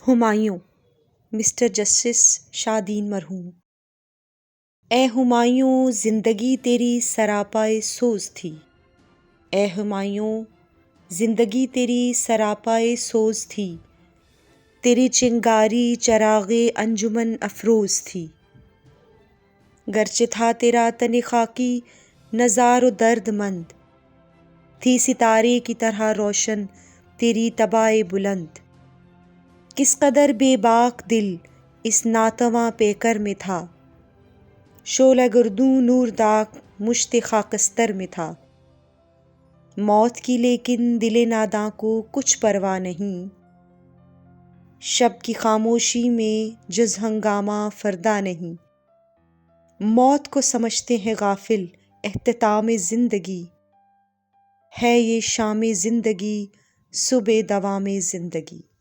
Humayun mister justice شادین مرحوم۔ اے ہمایوں زندگی تیری سراپائے سوز تھی، اے ہمایوں زندگی تیری سراپائے سوز تھی، تیری چنگاری چراغِ انجمن افروز تھی۔ گرچہ تھا تیرا تن خاکی نزار و درد مند، تھی ستارے کی طرح روشن تیری طبع بلند۔ کس قدر بے باک دل اس ناتواں پیکر میں تھا، شعلہ گردوں نور داغ مشت خاکستر میں تھا۔ موت کی لیکن دل ناداں کو کچھ پرواہ نہیں، شب کی خاموشی میں جز ہنگامہ فردا نہیں۔ موت کو سمجھتے ہیں غافل اختتام زندگی، ہے یہ شام زندگی صبح دوام زندگی۔